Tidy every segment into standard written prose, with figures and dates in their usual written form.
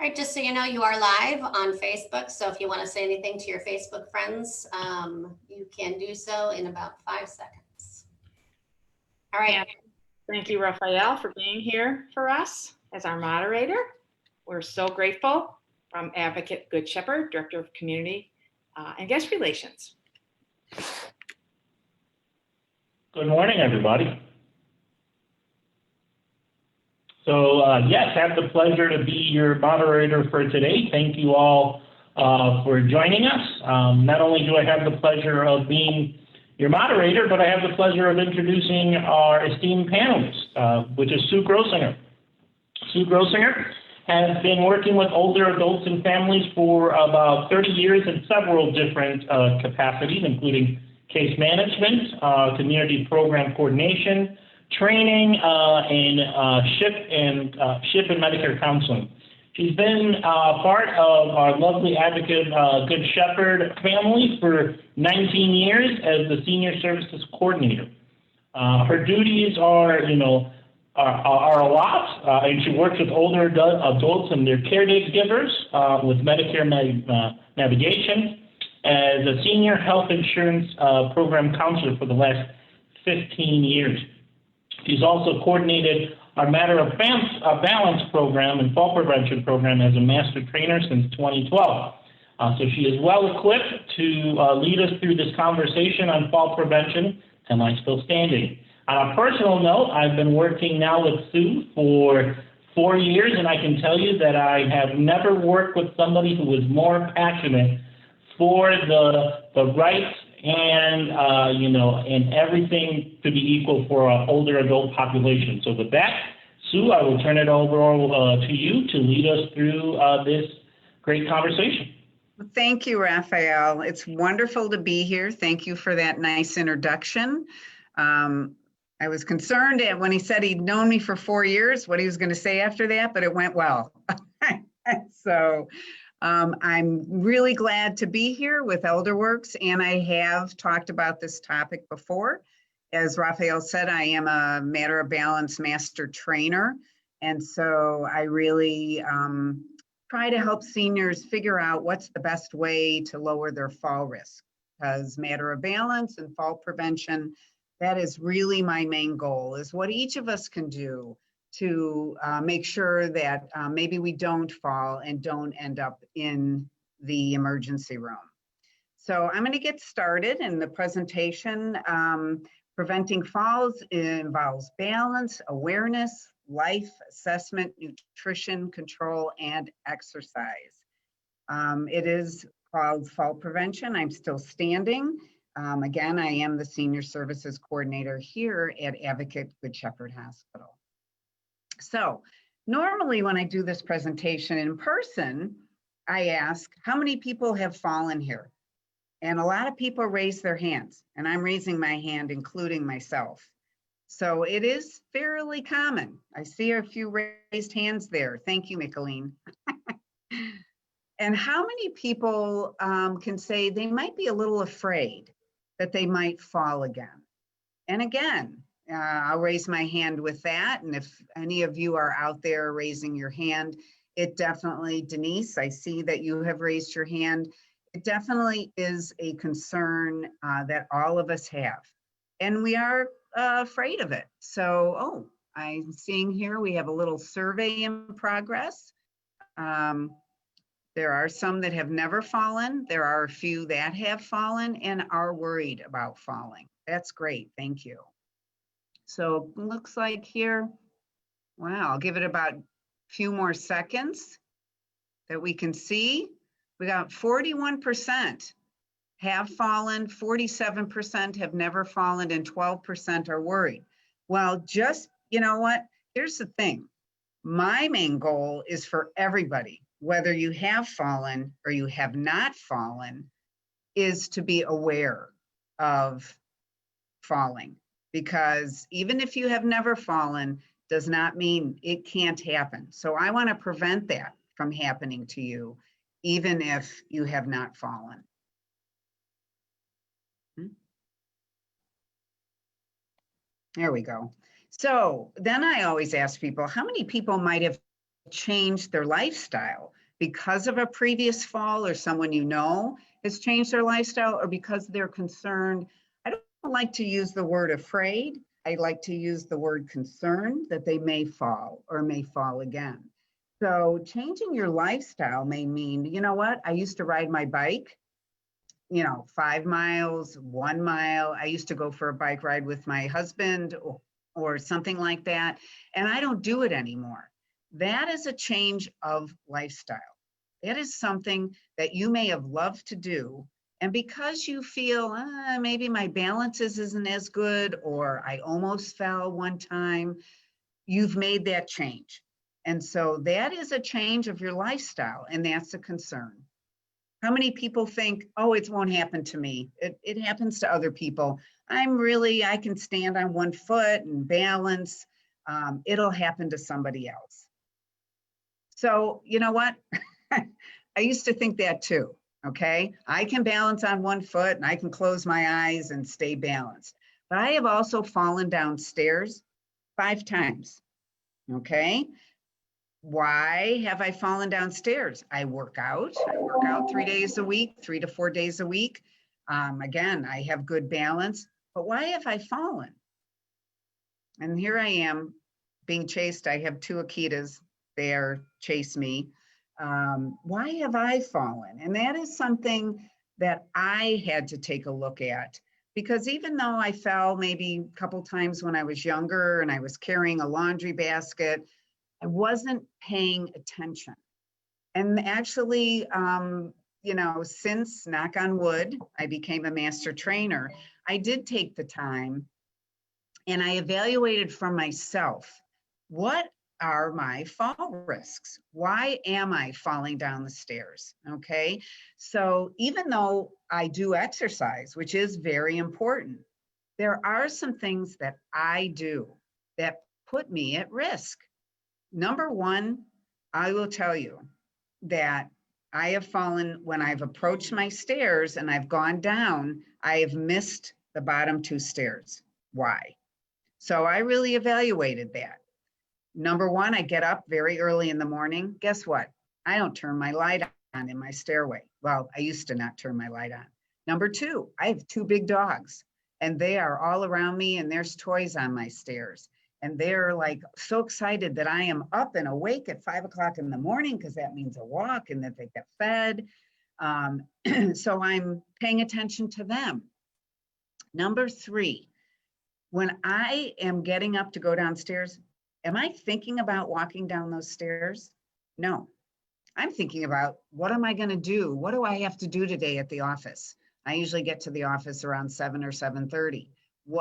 right, just so you know, you are live on Facebook. So if you want to say anything to your Facebook friends, you can do so in about 5 seconds. All right. And thank you, Raphael, for being here for us as our moderator. We're so grateful. From Advocate Good Shepherd, Director of Community and Guest Relations. Good morning, everybody. So yes, I have the pleasure to be your moderator for today. Thank you all for joining us. Not only do I have the pleasure of being your moderator, but I have the pleasure of introducing our esteemed panelist, which is Sue Grossinger. Sue Grossinger has been working with older adults and families for about 30 years in several different capacities, including case management, community program coordination, training, and SHIP and Medicare counseling. She's been part of our lovely Advocate Good Shepherd family for 19 years as the Senior Services Coordinator. Her duties are, are a lot, and she works with older adults and their caregivers with Medicare navigation as a senior health insurance program counselor for the last 15 years. She's also coordinated our Matter of Balance program and fall prevention program as a master trainer since 2012. So she is well equipped to lead us through this conversation on fall prevention. Am I still standing? On a personal note, I've been working now with Sue for 4 years, and I can tell you that I have never worked with somebody who was more passionate for the rights and, and everything to be equal for our older adult population. So with that, Sue, I will turn it over to you to lead us through this great conversation. Thank you, Raphael. It's wonderful to be here. Thank you for that nice introduction. I was concerned when he said he'd known me for 4 years, what he was going to say after that, but it went well. So I'm really glad to be here with Elderwerks, and I have talked about this topic before. As Raphael said, I am a Matter of Balance master trainer, and so I really try to help seniors figure out what's the best way to lower their fall risk, because Matter of Balance and fall prevention, that is really my main goal, is what each of us can do to make sure that maybe we don't fall and don't end up in the emergency room. So I'm going to get started in the presentation. Preventing falls involves balance, awareness, life assessment, nutrition control, and exercise. It is called fall prevention. I'm still standing. Again, I am the Senior Services Coordinator here at Advocate Good Shepherd Hospital. So normally when I do this presentation in person, I ask, how many people have fallen here? And a lot of people raise their hands, and I'm raising my hand, including myself. So it is fairly common. I see a few raised hands there. Thank you, Micheline. And how many people can say they might be a little afraid that they might fall again? And again, I'll raise my hand with that. And if any of you are out there raising your hand, it definitely, Denise, I see that you have raised your hand. It definitely is a concern that all of us have. And we are afraid of it. So, I'm seeing here we have a little survey in progress. There are some that have never fallen. There are a few that have fallen and are worried about falling. That's great, thank you. So it looks like here, wow, I'll give it about a few more seconds that we can see. We got 41% have fallen, 47% have never fallen, and 12% are worried. Well, just, you know what? Here's the thing. My main goal is for everybody, whether you have fallen or you have not fallen, is to be aware of falling. Because even if you have never fallen, does not mean it can't happen. So I want to prevent that from happening to you, even if you have not fallen. There we go. So then I always ask people, how many people might have changed their lifestyle because of a previous fall, or someone you know has changed their lifestyle, or because they're concerned. I don't like to use the word afraid. I like to use the word concerned that they may fall or may fall again. So changing your lifestyle may mean, you know what, I used to ride my bike, 5 miles, 1 mile. I used to go for a bike ride with my husband or something like that, and I don't do it anymore. That is a change of lifestyle. It is something that you may have loved to do, and because you feel maybe my balance isn't as good, or I almost fell one time, you've made that change. And so that is a change of your lifestyle, and that's a concern. How many people think, oh, it won't happen to me? It happens to other people. I can stand on one foot and balance. It'll happen to somebody else. So you know what? I used to think that too, okay? I can balance on one foot and I can close my eyes and stay balanced. But I have also fallen down stairs 5 times, okay? Why have I fallen downstairs? I work out 3 days a week, 3 to 4 days a week. Again, I have good balance, but why have I fallen? And here I am being chased. I have 2 Akitas there chase me. Why have I fallen? And that is something that I had to take a look at, because even though I fell maybe a couple times when I was younger and I was carrying a laundry basket, I wasn't paying attention. And actually, since, knock on wood, I became a master trainer, I did take the time and I evaluated for myself, what are my fall risks? Why am I falling down the stairs? Okay. So even though I do exercise, which is very important, there are some things that I do that put me at risk. Number one, I will tell you that I have fallen when I've approached my stairs and I've gone down, I have missed the bottom 2 stairs. Why? So I really evaluated that. Number one, I get up very early in the morning. Guess what? I don't turn my light on in my stairway. Well, I used to not turn my light on. Number 2, I have 2 big dogs and they are all around me and there's toys on my stairs. And they're like so excited that I am up and awake at 5 o'clock in the morning, because that means a walk and that they get fed. So I'm paying attention to them. Number 3, when I am getting up to go downstairs, am I thinking about walking down those stairs? No, I'm thinking about, what am I going to do? What do I have to do today at the office? I usually get to the office around 7 or 7:30.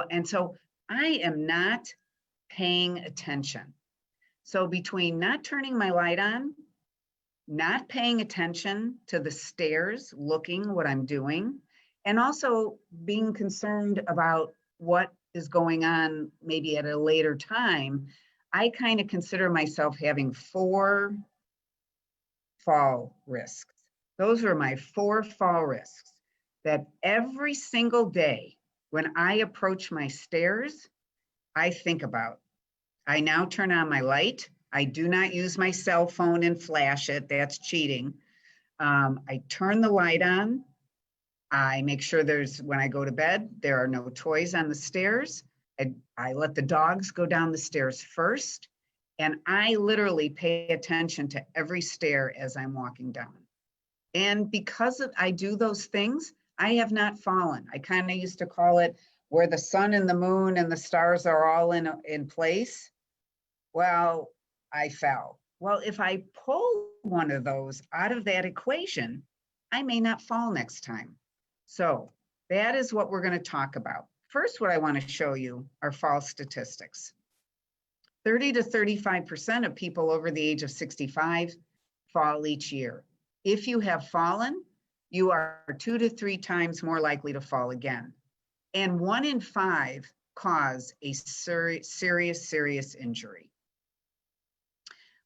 And so I am not paying attention. So between not turning my light on, not paying attention to the stairs, looking what I'm doing, and also being concerned about what is going on maybe at a later time, I kind of consider myself having 4 fall risks. Those are my 4 fall risks that every single day when I approach my stairs, I think about. I now turn on my light. I do not use my cell phone and flash it. That's cheating. I turn the light on. I make sure when I go to bed, there are no toys on the stairs. I let the dogs go down the stairs first. And I literally pay attention to every stair as I'm walking down. And because I do those things, I have not fallen. I kind of used to call it where the sun and the moon and the stars are all in place. Well, I fell. Well, if I pull one of those out of that equation, I may not fall next time. So that is what we're going to talk about. First, what I want to show you are fall statistics. 30 to 35% of people over the age of 65 fall each year. If you have fallen, you are 2 to 3 times more likely to fall again. And 1 in 5 cause a serious injury.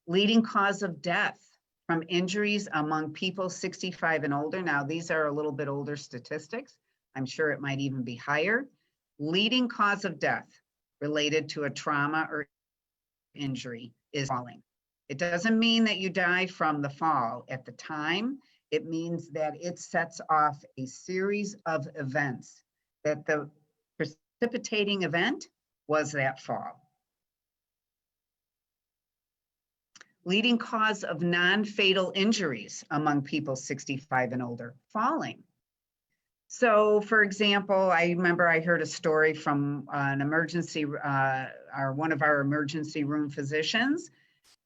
Leading cause of death from injuries among people 65 and older. Now, these are a little bit older statistics. I'm sure it might even be higher. Leading cause of death related to a trauma or injury is falling. It doesn't mean that you die from the fall at the time. It means that it sets off a series of events, that the precipitating event was that fall. Leading cause of non-fatal injuries among people 65 and older, falling. So for example, I remember I heard a story from an emergency, one of our emergency room physicians,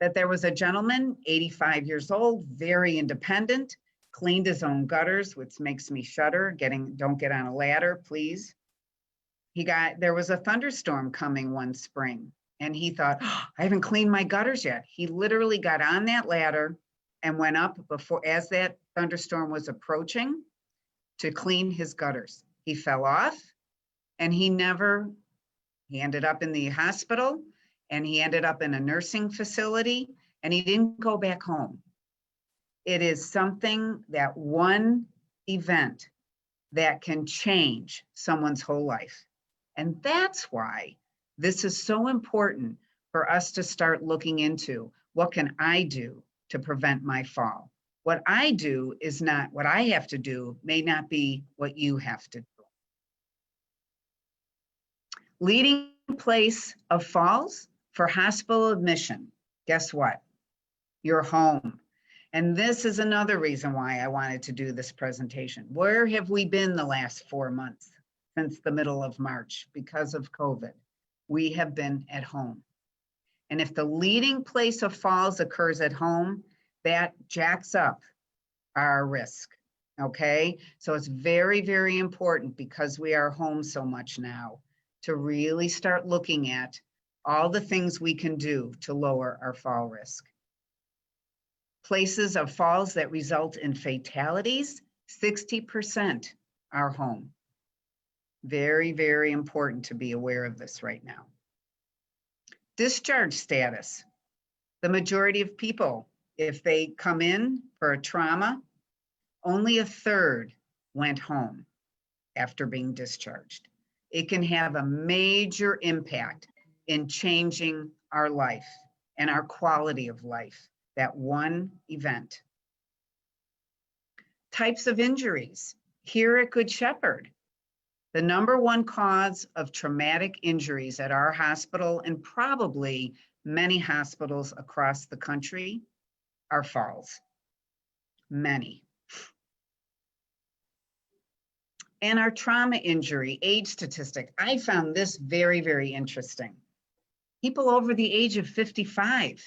that there was a gentleman, 85 years old, very independent, cleaned his own gutters, which makes me shudder. Don't get on a ladder, please. There was a thunderstorm coming one spring, and he thought, oh, I haven't cleaned my gutters yet. He literally got on that ladder and went up as that thunderstorm was approaching to clean his gutters. He fell off, and he ended up in the hospital, and he ended up in a nursing facility, and he didn't go back home. It is something, that one event, that can change someone's whole life. And that's why this is so important for us to start looking into, what can I do to prevent my fall? What I do is not what I have to do, may not be what you have to do. Leading place of falls for hospital admission, guess what? Your home. And this is another reason why I wanted to do this presentation. Where have we been the last 4 months since the middle of March because of COVID? We have been at home. And if the leading place of falls occurs at home, that jacks up our risk, okay? So it's very, very important, because we are home so much now, to really start looking at all the things we can do to lower our fall risk. Places of falls that result in fatalities, 60% are home. Very, very important to be aware of this right now. Discharge status. The majority of people, if they come in for a trauma, only a third went home after being discharged. It can have a major impact in changing our life and our quality of life, that one event. Types of injuries. Here at Good Shepherd, the #1 cause of traumatic injuries at our hospital, and probably many hospitals across the country, are falls. Many. And our trauma injury age statistic, I found this very, very interesting. People over the age of 55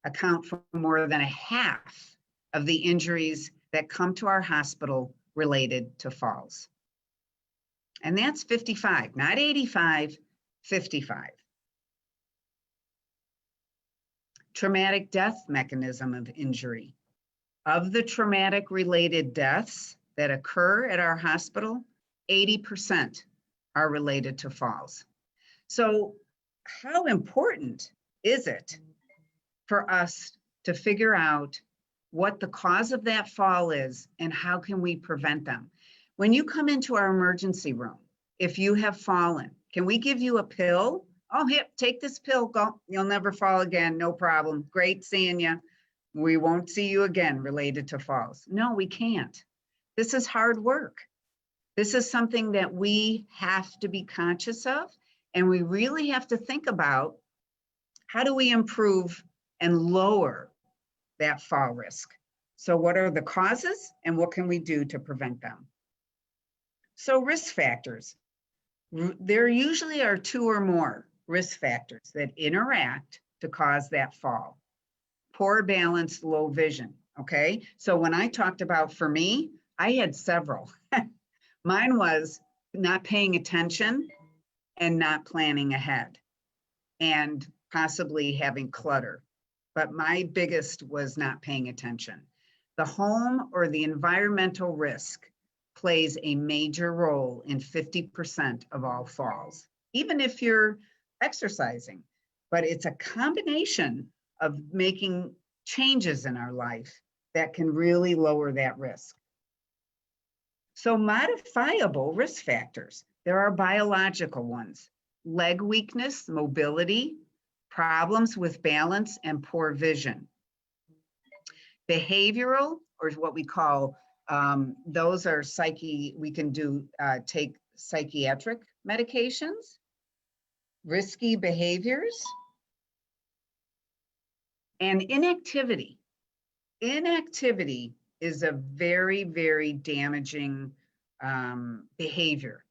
account for more than a half of the injuries that come to our hospital related to falls. And that's 55, not 85, 55. Traumatic death mechanism of injury. Of the traumatic related deaths that occur at our hospital, 80% are related to falls. So how important is it for us to figure out what the cause of that fall is and how can we prevent them? When you come into our emergency room, if you have fallen, can we give you a pill? Oh, here, take this pill, go, you'll never fall again, no problem. Great seeing you. We won't see you again related to falls. No, we can't. This is hard work. This is something that we have to be conscious of, and we really have to think about, how do we improve and lower that fall risk? So what are the causes and what can we do to prevent them? So risk factors. There usually are 2 or more risk factors that interact to cause that fall. Poor balance, low vision, okay? So when I talked about, for me, I had several. Mine was not paying attention and not planning ahead, and possibly having clutter. But my biggest was not paying attention. The home or the environmental risk plays a major role in 50% of all falls, even if you're exercising. But it's a combination of making changes in our life that can really lower that risk. So modifiable risk factors, there are biological ones: leg weakness, mobility, problems with balance and poor vision. Behavioral, or what we call, those are we can do, take psychiatric medications, risky behaviors, and inactivity. Inactivity is a very, very damaging behavior.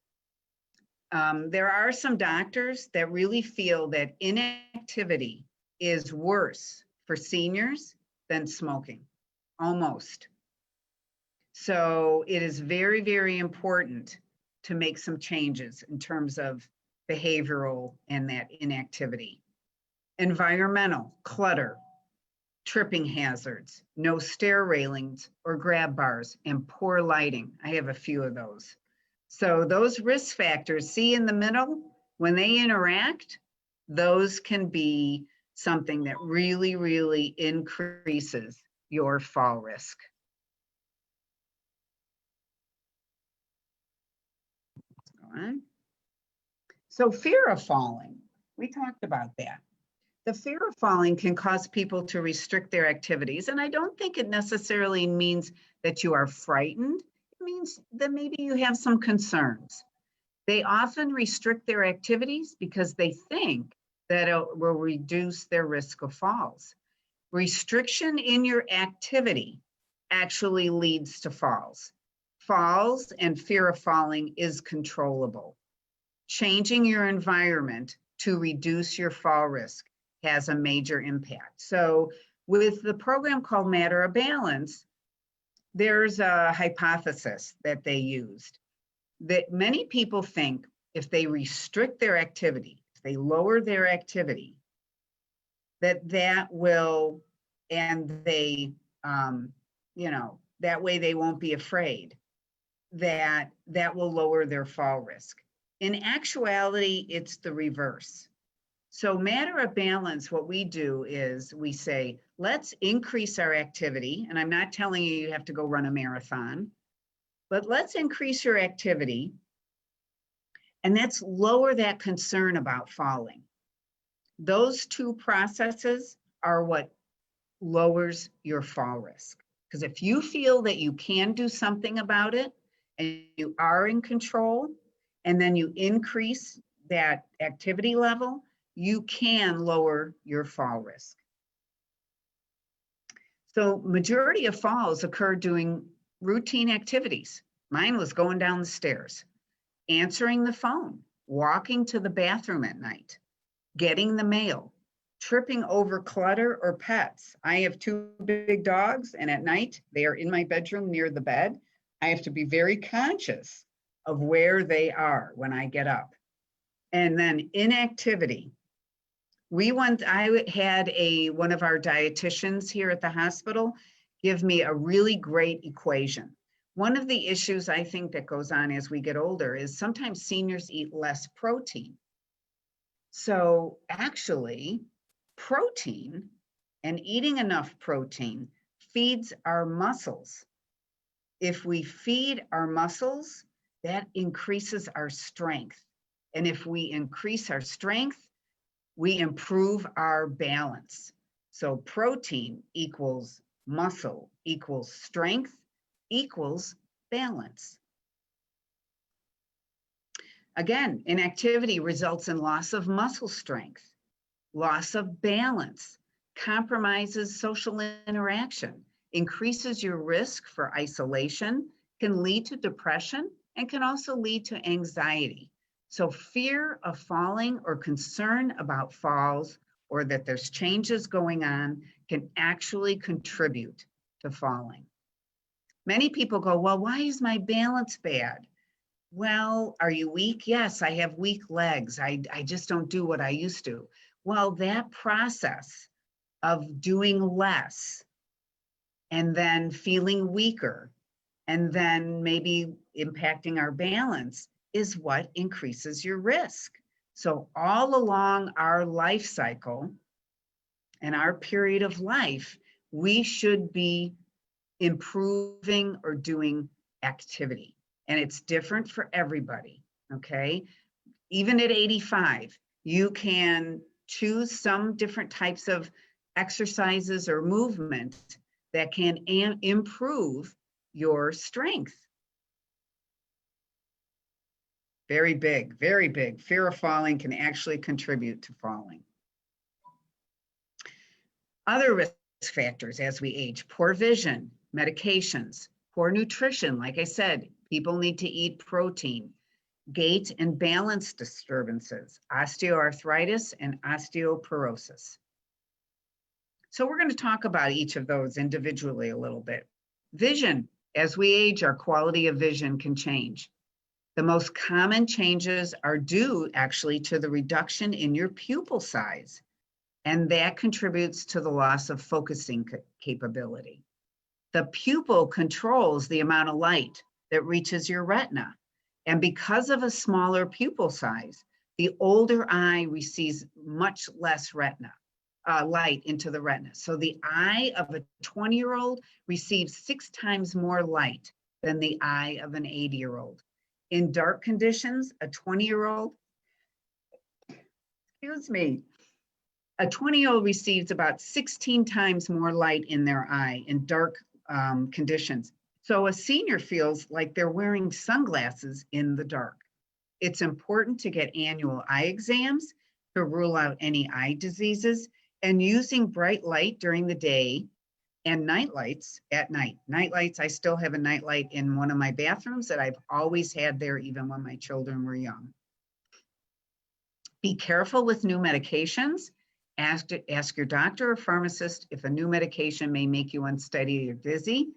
There are some doctors that really feel that inactivity is worse for seniors than smoking, almost. So it is very, very important to make some changes in terms of behavioral and that inactivity. Environmental, clutter, tripping hazards, no stair railings or grab bars, and poor lighting. I have a few of those. So those risk factors, see in the middle, when they interact, those can be something that really, really increases your fall risk. Go on. So fear of falling, we talked about that. The fear of falling can cause people to restrict their activities. And I don't think it necessarily means that you are frightened. It means that maybe you have some concerns. They often restrict their activities because they think that it will reduce their risk of falls. Restriction in your activity actually leads to falls. Falls and fear of falling is controllable. Changing your environment to reduce your fall risk has a major impact. So with the program called Matter of Balance, there's a hypothesis that they used that many people think if they restrict their activity, if they lower their activity, that will, and they, that way they won't be afraid, that will lower their fall risk. In actuality, it's the reverse. So Matter of Balance, what we do is we say, let's increase our activity. And I'm not telling you you have to go run a marathon, but let's increase your activity and let's lower that concern about falling. Those two processes are what lowers your fall risk. Because if you feel that you can do something about it and you are in control, and then you increase that activity level, you can lower your fall risk. So majority of falls occur doing routine activities. Mine was going down the stairs, answering the phone, walking to the bathroom at night, getting the mail, tripping over clutter or pets. I have 2 big dogs, and at night they are in my bedroom near the bed. I have to be very conscious of where they are when I get up. And then inactivity. I had one of our dietitians here at the hospital give me a really great equation. One of the issues I think that goes on as we get older is sometimes seniors eat less protein. So actually, protein and eating enough protein feeds our muscles. If we feed our muscles, that increases our strength. And if we increase our strength, we improve our balance. So protein equals muscle equals strength equals balance. Again, inactivity results in loss of muscle strength, loss of balance, compromises social interaction, increases your risk for isolation, can lead to depression, and can also lead to anxiety. So fear of falling or concern about falls or that there's changes going on can actually contribute to falling. Many people go, well, why is my balance bad? Well, are you weak? Yes, I have weak legs. I just don't do what I used to. Well, that process of doing less and then feeling weaker and then maybe impacting our balance is what increases your risk. So all along our life cycle and our period of life, we should be improving or doing activity. And it's different for everybody, okay? Even at 85, you can choose some different types of exercises or movement that can improve your strength. Very big, very big. Fear of falling can actually contribute to falling. Other risk factors as we age: poor vision, medications, poor nutrition. Like I said, people need to eat protein, gait and balance disturbances, osteoarthritis, and osteoporosis. So we're going to talk about each of those individually a little bit. Vision. As we age, our quality of vision can change. The most common changes are due actually to the reduction in your pupil size, and that contributes to the loss of focusing capability. The pupil controls the amount of light that reaches your retina, and because of a smaller pupil size, the older eye receives much less light into the retina. So the eye of a 20-year-old receives 6 times more light than the eye of an 80-year-old. In dark conditions, a 20-year-old, a 20-year-old receives about 16 times more light in their eye in dark conditions. So a senior feels like they're wearing sunglasses in the dark. It's important to get annual eye exams to rule out any eye diseases, and using bright light during the day and night lights at night. Night lights, I still have a night light in one of my bathrooms that I've always had there even when my children were young. Be careful with new medications. Ask your doctor or pharmacist if a new medication may make you unsteady or dizzy.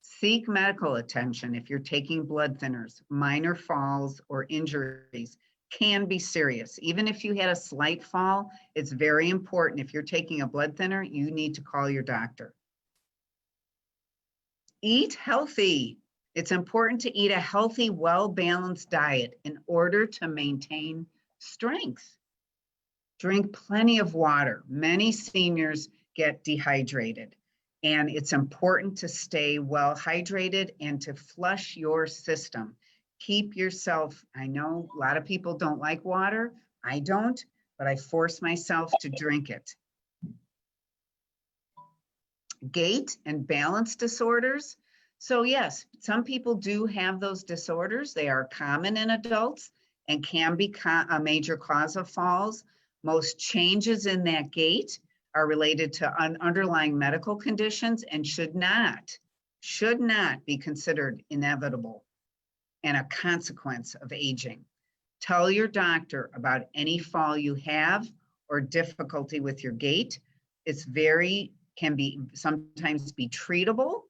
Seek medical attention if you're taking blood thinners. Minor falls or injuries can be serious. Even if you had a slight fall, it's very important. If you're taking a blood thinner, you need to call your doctor. Eat healthy. It's important to eat a healthy, well-balanced diet in order to maintain strength. Drink plenty of water. Many seniors get dehydrated, and it's important to stay well hydrated and to flush your system. Keep yourself, I know a lot of people don't like water. I don't, but I force myself to drink it. Gait and balance disorders. So yes, some people do have those disorders. They are common in adults and can be a major cause of falls. Most changes in that gait are related to underlying medical conditions and should not be considered inevitable and a consequence of aging. Tell your doctor about any fall you have or difficulty with your gait. It's sometimes be treatable,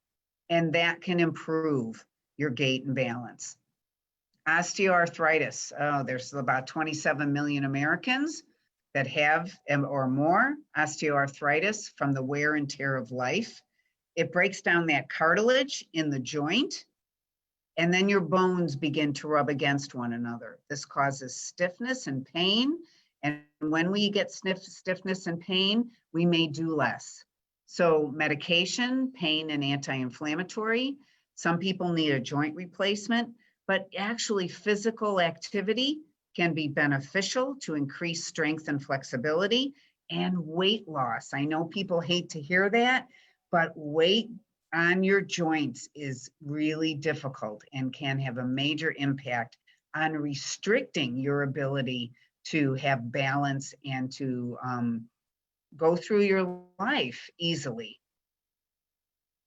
and that can improve your gait and balance. Osteoarthritis. Oh, there's about 27 million Americans that have or more osteoarthritis from the wear and tear of life. It breaks down that cartilage in the joint, and then your bones begin to rub against one another. This causes stiffness and pain, and when we get stiffness and pain, we may do less. So medication, pain, and anti-inflammatory. Some people need a joint replacement, but actually physical activity can be beneficial to increase strength and flexibility and weight loss. I know people hate to hear that, but weight on your joints is really difficult and can have a major impact on restricting your ability to have balance and to go through your life easily.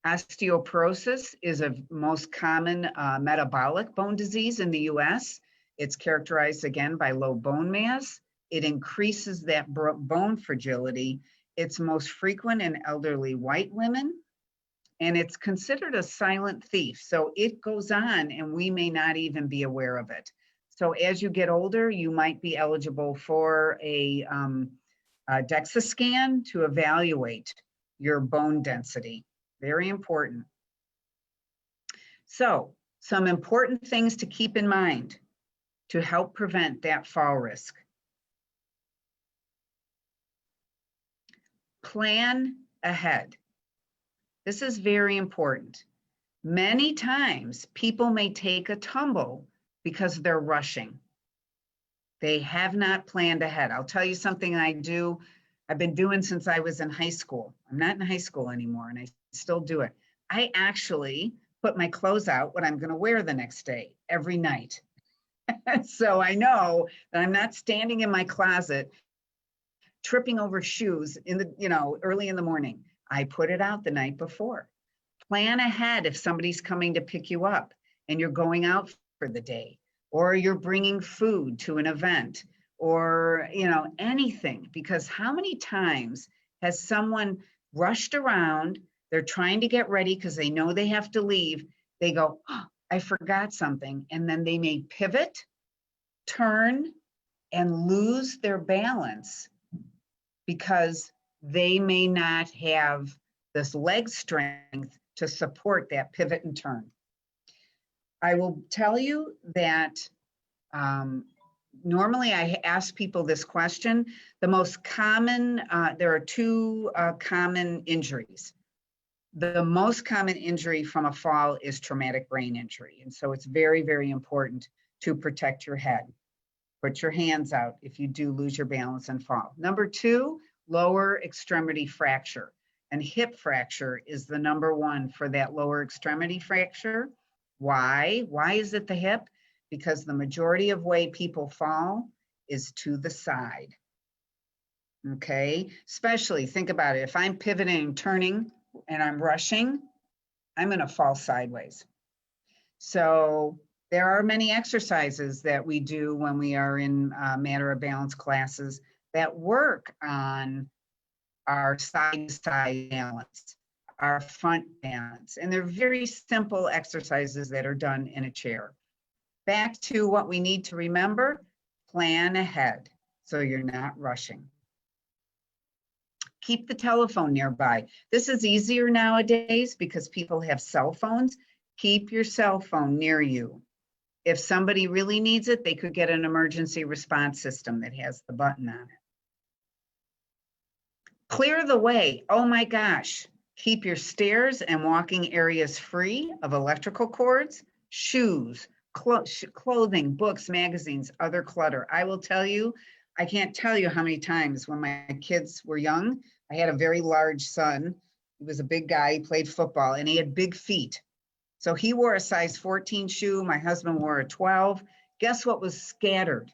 Osteoporosis is a most common metabolic bone disease in the US. It's characterized again by low bone mass. It increases that bone fragility. It's most frequent in elderly white women, and it's considered a silent thief. So it goes on and we may not even be aware of it. So as you get older, you might be eligible for a DEXA scan to evaluate your bone density. Very important. So some important things to keep in mind to help prevent that fall risk. Plan ahead. This is very important. Many times people may take a tumble because they're rushing. They have not planned ahead. I'll tell you something I've been doing since I was in high school. I'm not in high school anymore, and I still do it. I actually put my clothes out, what I'm going to wear the next day, every night. So I know that I'm not standing in my closet tripping over shoes in the, early in the morning. I put it out the night before. Plan ahead if somebody's coming to pick you up and you're going out for the day, or you're bringing food to an event, or anything. Because how many times has someone rushed around, they're trying to get ready because they know they have to leave, they go, oh, I forgot something, and then they may pivot, turn, and lose their balance because they may not have this leg strength to support that pivot and turn. I will tell you that normally I ask people this question. The most common, there are two common injuries. The most common injury from a fall is traumatic brain injury. And so it's very, very important to protect your head. Put your hands out if you do lose your balance and fall. Number two, lower extremity fracture. And hip fracture is the number one for that lower extremity fracture. Why? Why is it the hip? Because the majority of way people fall is to the side. Okay, especially think about it. If I'm pivoting and turning and I'm rushing, I'm going to fall sideways. So there are many exercises that we do when we are in Matter of Balance classes that work on our side-to-side balance, our front balance. And they're very simple exercises that are done in a chair. Back to what we need to remember, plan ahead so you're not rushing. Keep the telephone nearby. This is easier nowadays because people have cell phones. Keep your cell phone near you. If somebody really needs it, they could get an emergency response system that has the button on it. Clear the way. Oh my gosh. Keep your stairs and walking areas free of electrical cords, shoes, clothing, books, magazines, other clutter. I will tell you, I can't tell you how many times when my kids were young, I had a very large son. He was a big guy, he played football, and he had big feet. So he wore a size 14 shoe. My husband wore a 12. Guess what was scattered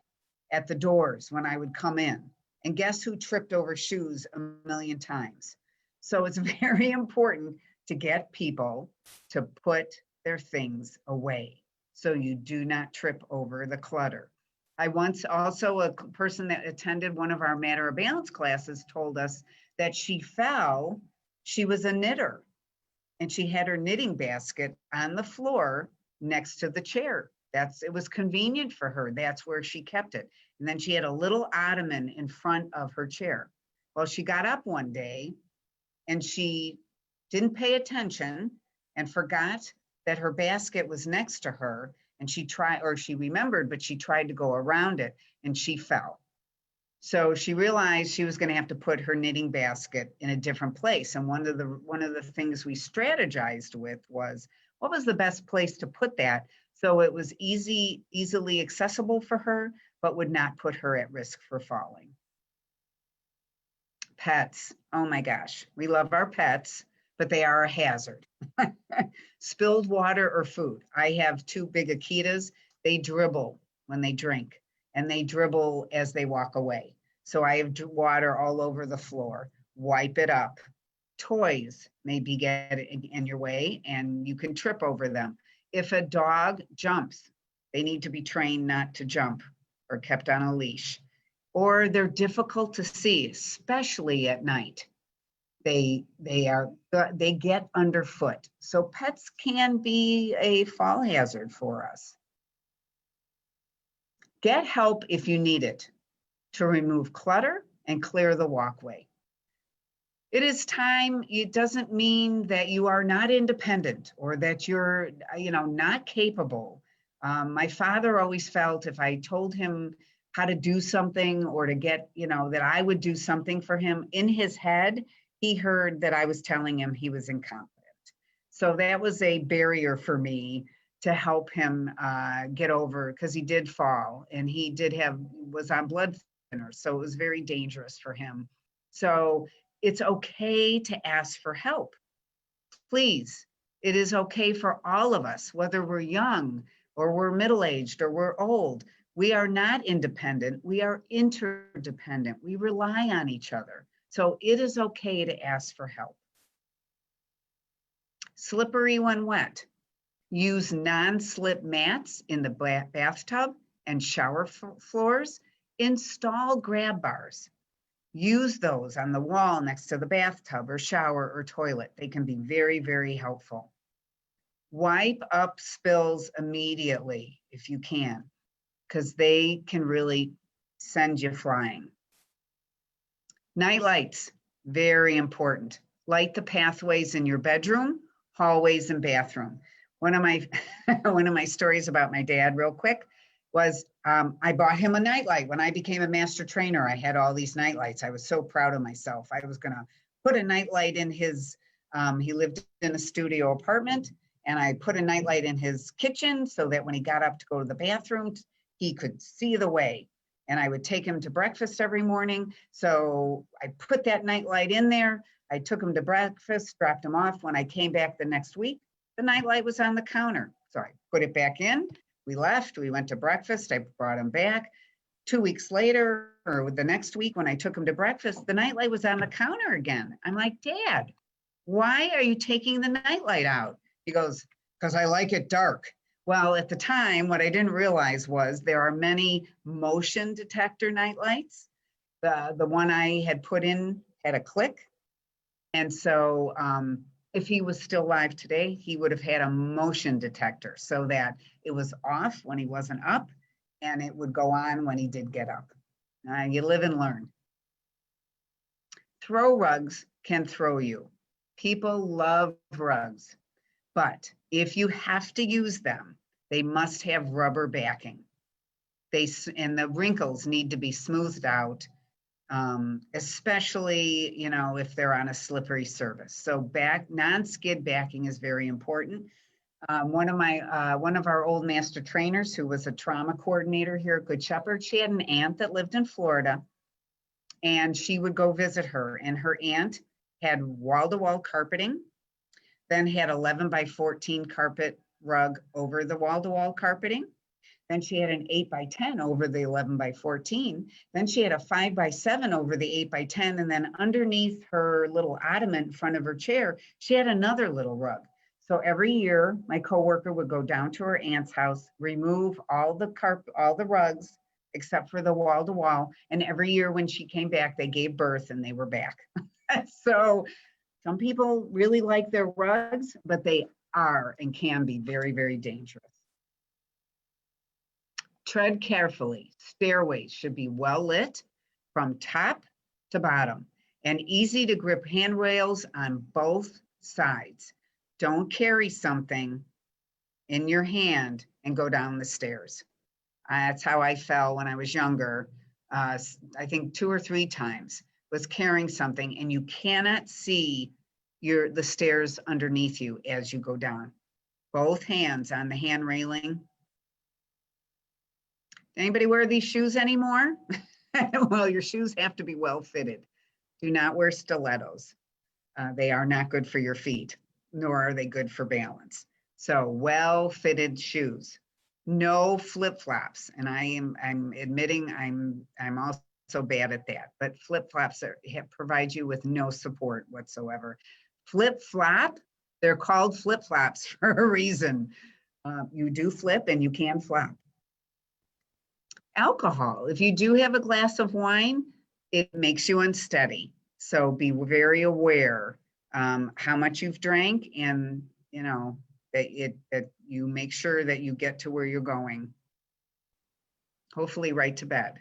at the doors when I would come in? And guess who tripped over shoes a million times? So it's very important to get people to put their things away so you do not trip over the clutter. I once also, a person that attended one of our Matter of Balance classes told us that she fell. She was a knitter and she had her knitting basket on the floor next to the chair. It was convenient for her. That's where she kept it. And then she had a little ottoman in front of her chair. Well, she got up one day and she didn't pay attention and forgot that her basket was next to her. And she remembered, but she tried to go around it and she fell. So she realized she was going to have to put her knitting basket in a different place. And one of the things we strategized with was, what was the best place to put that so it was easily accessible for her, but would not put her at risk for falling. Pets, oh my gosh, we love our pets, but they are a hazard. Spilled water or food. I have two big Akitas. They dribble when they drink and they dribble as they walk away. So I have water all over the floor. Wipe it up. Toys may be getting in your way and you can trip over them. If a dog jumps, they need to be trained not to jump or kept on a leash. Or they're difficult to see, especially at night. They get underfoot. So pets can be a fall hazard for us. Get help if you need it to remove clutter and clear the walkway. It is time. It doesn't mean that you are not independent or that you're, not capable. My father always felt if I told him how to do something or to get, that I would do something for him, in his head, he heard that I was telling him he was incompetent. So that was a barrier for me to help him get over, because he did fall and he was on blood thinner. So it was very dangerous for him. So it's okay to ask for help. Please, it is okay for all of us, whether we're young or we're middle-aged or we're old. We are not independent. We are interdependent. We rely on each other. So it is okay to ask for help. Slippery when wet. Use non-slip mats in the bathtub and shower floors. Install grab bars. Use those on the wall next to the bathtub or shower or toilet. They can be very, very helpful. Wipe up spills immediately if you can, because they can really send you flying. Night lights, very important. Light the pathways in your bedroom, hallways, and bathroom. One of my stories about my dad, real quick, was I bought him a nightlight. When I became a master trainer, I had all these nightlights. I was so proud of myself. I was gonna put a nightlight in his, he lived in a studio apartment, and I put a nightlight in his kitchen so that when he got up to go to the bathroom, he could see the way. And I would take him to breakfast every morning. So I put that nightlight in there. I took him to breakfast, dropped him off. When I came back the next week, the nightlight was on the counter. So I put it back in. We left, we went to breakfast. I brought him back. 2 weeks later, or the next week when I took him to breakfast, the nightlight was on the counter again. I'm like, Dad, why are you taking the nightlight out? He goes, because I like it dark. Well, at the time, what I didn't realize was there are many motion detector nightlights. The one I had put in had a click. And so if he was still alive today, he would have had a motion detector so that it was off when he wasn't up and it would go on when he did get up. You live and learn. Throw rugs can throw you. People love rugs, but if you have to use them, they must have rubber backing. And the wrinkles need to be smoothed out, especially, if they're on a slippery surface. So non-skid backing is very important. One of our old master trainers, who was a trauma coordinator here at Good Shepherd, she had an aunt that lived in Florida, and she would go visit her. And her aunt had wall-to-wall carpeting, then had 11 by 14 carpet rug over the wall-to-wall carpeting. Then she had an 8 by 10 over the 11 by 14. Then she had a 5 by 7 over the 8 by 10. And then underneath her little ottoman in front of her chair, she had another little rug. So every year, my coworker would go down to her aunt's house, remove all the rugs except for the wall to wall. And every year when she came back, they gave birth and they were back. So some people really like their rugs, but they are and can be very, very dangerous. Tread carefully. Stairways should be well lit from top to bottom and easy to grip handrails on both sides. Don't carry something in your hand and go down the stairs. That's how I fell when I was younger. I think 2 or 3 times was carrying something, and you cannot see the stairs underneath you as you go down. Both hands on the hand railing. Anybody wear these shoes anymore? Well, your shoes have to be well fitted. Do not wear stilettos. They are not good for your feet, nor are they good for balance. So well-fitted shoes. No flip-flops. And I'm admitting I'm also bad at that, but flip-flops provide you with no support whatsoever. Flip-flop, they're called flip-flops for a reason. You do flip and you can flop. Alcohol. If you do have a glass of wine, it makes you unsteady. So be very aware how much you've drank, and that you make sure that you get to where you're going. Hopefully right to bed.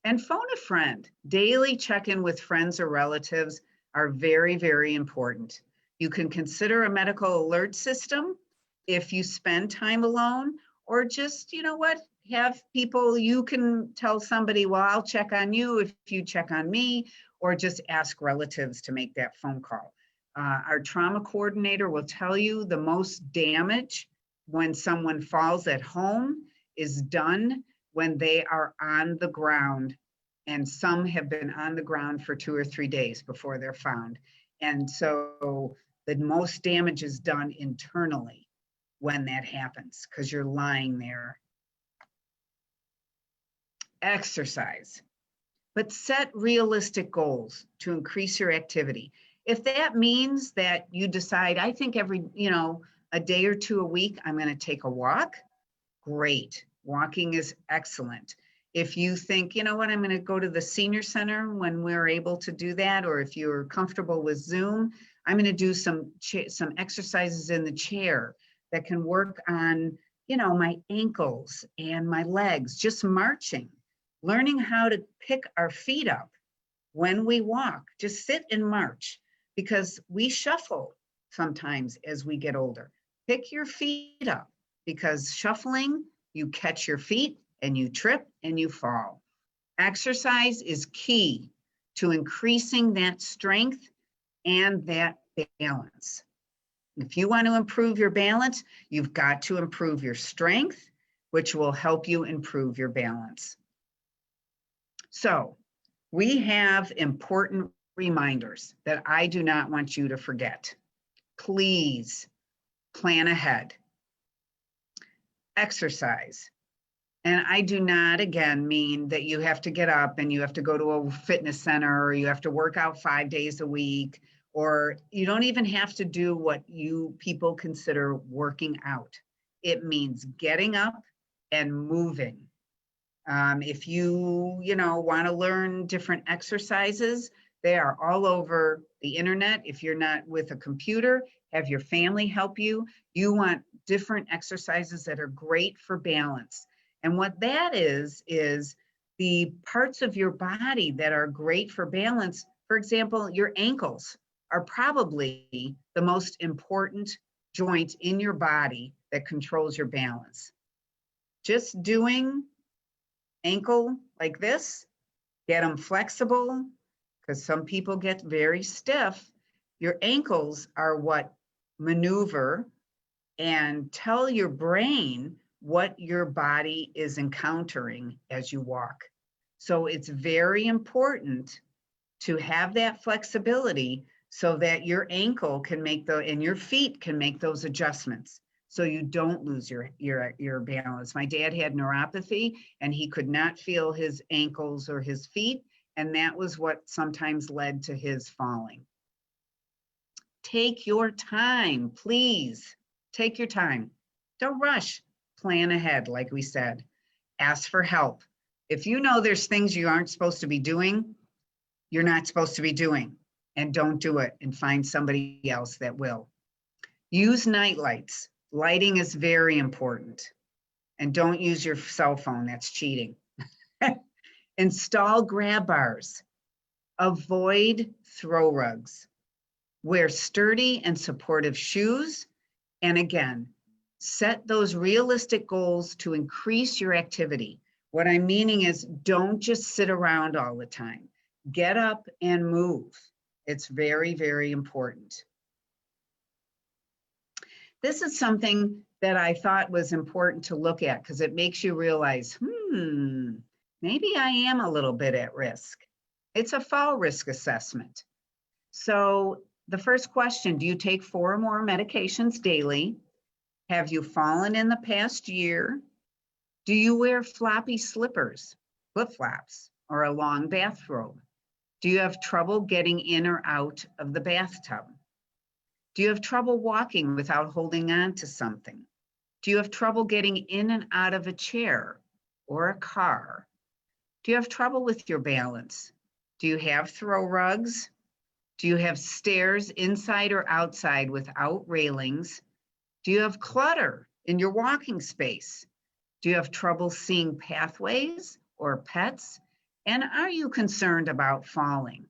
And phone a friend. Daily check-in with friends or relatives are very, very important. You can consider a medical alert system if you spend time alone, or just, have people, you can tell somebody, well, I'll check on you if you check on me, or just ask relatives to make that phone call. Our trauma coordinator will tell you the most damage when someone falls at home is done when they are on the ground. And some have been on the ground for 2 or 3 days before they're found. And so the most damage is done internally when that happens because you're lying there. Exercise, but set realistic goals to increase your activity. If that means that you decide, I think every, a day or two a week, I'm going to take a walk, great. Walking is excellent. If you think, you know what, I'm going to go to the senior center when we're able to do that, or if you're comfortable with Zoom, I'm going to do some exercises in the chair that can work on, my ankles and my legs, just marching, learning how to pick our feet up when we walk, just sit and march, because we shuffle sometimes as we get older. Pick your feet up, because shuffling, you catch your feet and you trip and you fall. Exercise is key to increasing that strength and that balance. If you want to improve your balance, you've got to improve your strength, which will help you improve your balance. So we have important reminders that I do not want you to forget. Please plan ahead. Exercise. And I do not, again, mean that you have to get up and you have to go to a fitness center, or you have to work out 5 days a week, or you don't even have to do what you people consider working out. It means getting up and moving. If you, want to learn different exercises, they are all over the internet. If you're not with a computer, have your family help you. You want different exercises that are great for balance. And what that is the parts of your body that are great for balance. For example, your ankles are probably the most important joint in your body that controls your balance. Just doing ankle like this, get them flexible, because some people get very stiff. Your ankles are what maneuver and tell your brain what your body is encountering as you walk. So it's very important to have that flexibility so that your ankle can make and your feet can make those adjustments, so you don't lose your balance. My dad had neuropathy and he could not feel his ankles or his feet, and that was what sometimes led to his falling. Take your time, please. Take your time. Don't rush. Plan ahead, like we said. Ask for help. If you know there's things you aren't supposed to be doing, you're not supposed to be doing, and don't do it, and find somebody else that will. Use nightlights. Lighting is very important. And don't use your cell phone, that's cheating. Install grab bars. Avoid throw rugs. Wear sturdy and supportive shoes. And again, set those realistic goals to increase your activity. What I'm meaning is, don't just sit around all the time. Get up and move. It's very, very important. This is something that I thought was important to look at, because it makes you realize, maybe I am a little bit at risk. It's a fall risk assessment. So the first question, do you take 4 or more medications daily? Have you fallen in the past year? Do you wear floppy slippers, flip-flops, or a long bathrobe? Do you have trouble getting in or out of the bathtub? Do you have trouble walking without holding on to something? Do you have trouble getting in and out of a chair or a car? Do you have trouble with your balance? Do you have throw rugs? Do you have stairs inside or outside without railings? Do you have clutter in your walking space? Do you have trouble seeing pathways or pets? And are you concerned about falling?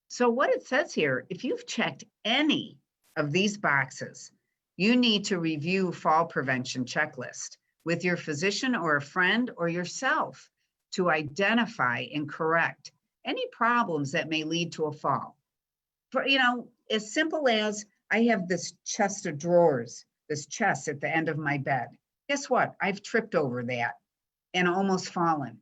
So what it says here, if you've checked any of these boxes, you need to review fall prevention checklist with your physician or a friend or yourself to identify and correct any problems that may lead to a fall. for, as simple as I have this chest of drawers, this chest at the end of my bed. Guess what? I've tripped over that and almost fallen.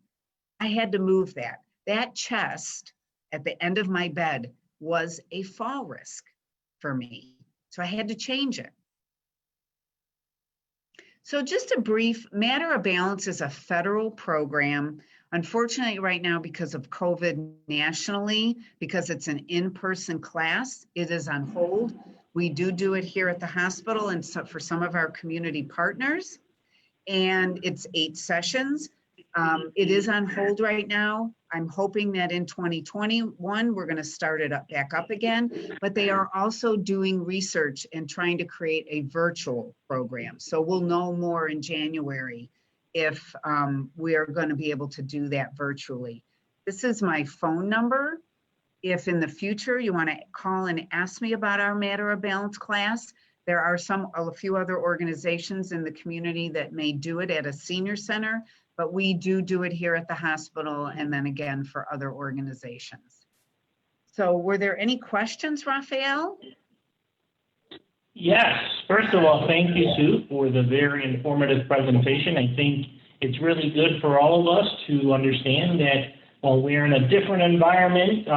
I had to move that. That chest at the end of my bed was a fall risk for me. So I had to change it. So just a brief, Matter of Balance is a federal program. Unfortunately, right now, because of COVID nationally, because it's an in-person class, it is on hold. We do it here at the hospital and so for some of our community partners, and it's 8 sessions. It is on hold right now. I'm hoping that in 2021, we're going to start it back up again, but they are also doing research and trying to create a virtual program. So we'll know more in January if we are going to be able to do that virtually. This is my phone number. If in the future you want to call and ask me about our Matter of Balance class, there are a few other organizations in the community that may do it at a senior center, but we do it here at the hospital and then again for other organizations. So were there any questions, Raphael? Yes. First of all, thank you, Sue, for the very informative presentation. I think it's really good for all of us to understand that while we're in a different environment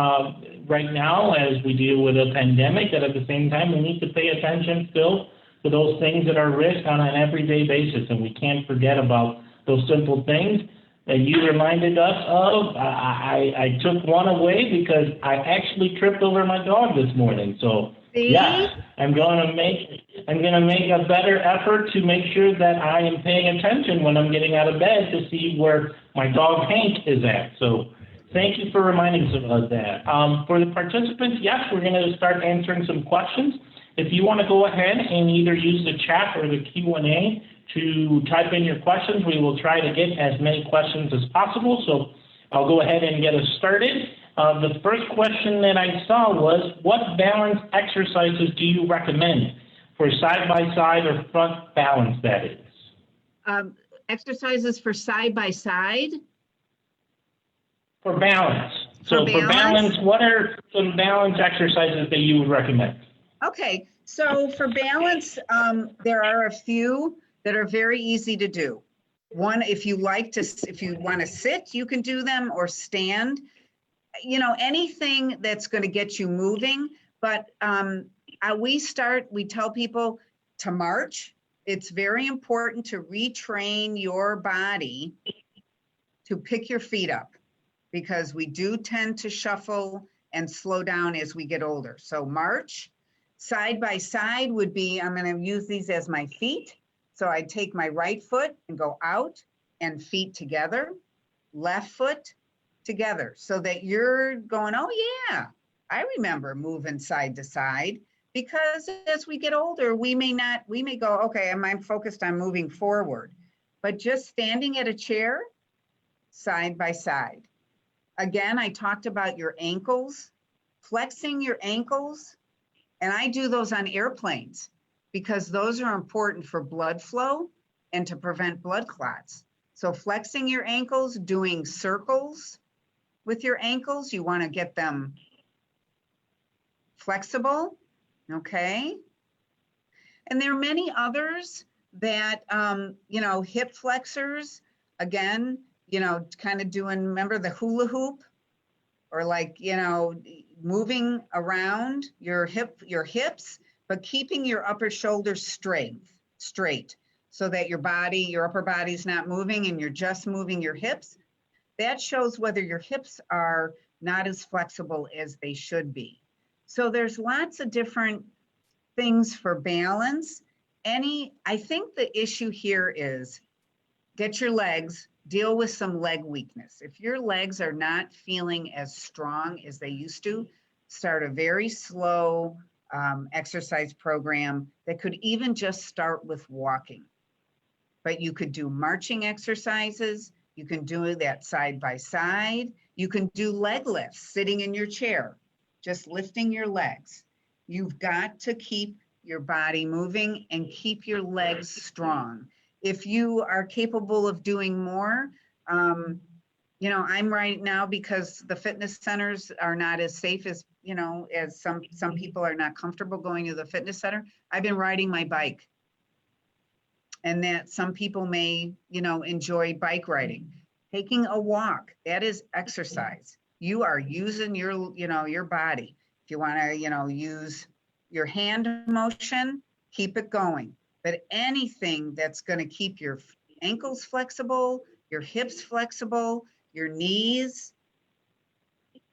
right now as we deal with a pandemic, that at the same time we need to pay attention still to those things that are risk on an everyday basis, and we can't forget about those simple things that you reminded us of. I took one away because I actually tripped over my dog this morning. So yes, I'm going to make a better effort to make sure that I am paying attention when I'm getting out of bed to see where my dog Hank is at. So thank you for reminding us of that. For the participants, yes, we're going to start answering some questions. If you want to go ahead and either use the chat or the Q&A to type in your questions, we will try to get as many questions as possible. So I'll go ahead and get us started. The first question that I saw was, what balance exercises do you recommend for side-by-side or front balance, that is? Exercises for side-by-side? For balance. So for balance, what are some balance exercises that you would recommend? Okay, so for balance, there are a few that are very easy to do. One, if you want to sit, you can do them, or stand. Anything that's going to get you moving. But we tell people to march. It's very important to retrain your body to pick your feet up, because we do tend to shuffle and slow down as we get older. So march. Side by side would be, I'm going to use these as my feet. So I'd take my right foot and go out and feet together, left foot together, so that you're going, oh yeah, I remember moving side to side. Because as we get older, we may go, okay, I'm focused on moving forward, but just standing at a chair, side by side. Again, I talked about your ankles, flexing your ankles, and I do those on airplanes because those are important for blood flow and to prevent blood clots. So flexing your ankles, doing circles with your ankles, you want to get them flexible, okay? And there are many others that, hip flexors, again, kind of doing, remember the hula hoop, or moving around your hips, but keeping your upper shoulders straight so that your upper body's not moving and you're just moving your hips. That shows whether your hips are not as flexible as they should be. So there's lots of different things for balance. I think the issue here is get your legs, deal with some leg weakness. If your legs are not feeling as strong as they used to, start a very slow exercise program that could even just start with walking. But you could do marching exercises. You can do that side by side. You can do leg lifts, sitting in your chair, just lifting your legs. You've got to keep your body moving and keep your legs strong. If you are capable of doing more, you know, I'm right now because the fitness centers are not as safe as, you know, as some people are not comfortable going to the fitness center. I've been riding my bike. And that some people may, you know, enjoy bike riding. Taking a walk, that is exercise. You are using your, you know, your body. If you want to, you know, use your hand motion, keep it going. But anything that's going to keep your ankles flexible, your hips flexible, your knees,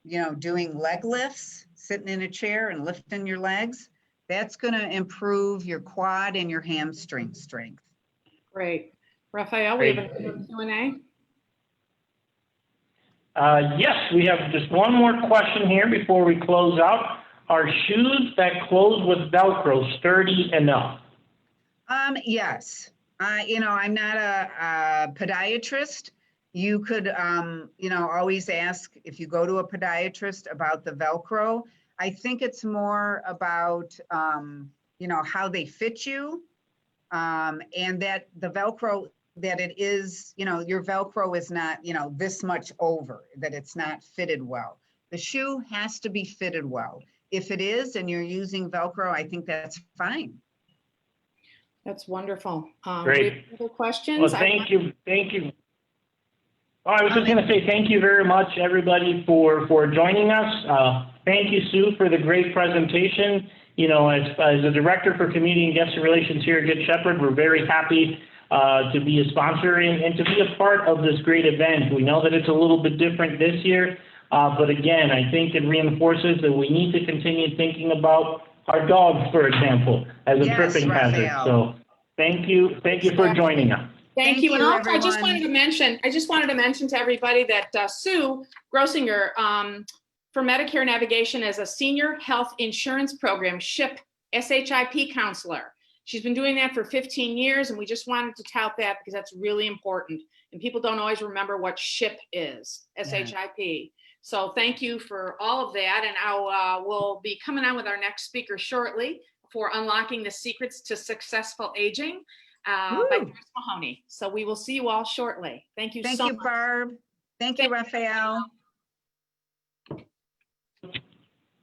you know, doing leg lifts, sitting in a chair and lifting your legs, that's going to improve your quad and your hamstring strength. Great. Raphael, we have another Q&A. Yes, we have just one more question here before we close out. Are shoes that close with Velcro sturdy enough? Yes. You know, I'm not a podiatrist. You could, you know, always ask if you go to a podiatrist about the Velcro. I think it's more about, you know, how they fit you, and that the Velcro, that it is, you know, your Velcro is not, you know, this much over, that it's not fitted well. The shoe has to be fitted well. If it is and you're using Velcro, I think that's fine. That's wonderful. Great. Do we have other questions? Well, thank you. Oh, I was just going to say thank you very much, everybody, for joining us. Thank you, Sue, for the great presentation. You know, as the Director for Community and Guest Relations here at Good Shepherd, we're very happy to be a sponsor and to be a part of this great event. We know that it's a little bit different this year, but again, I think it reinforces that we need to continue thinking about our dogs, for example, as a tripping hazard. So thank you for joining us. Thank you. And also, everyone. I just wanted to mention to everybody that Sue Grossinger, for Medicare navigation as a senior health insurance program, SHIP counselor. She's been doing that for 15 years, and we just wanted to tout that because that's really important. And people don't always remember what SHIP is, SHIP. So thank you for all of that. And we'll be coming on with our next speaker shortly for Unlocking the Secrets to Successful Aging by Chris Mahoney. So we will see you all shortly. Thank you so much. Thank you, Barb. Thank you, Raphael.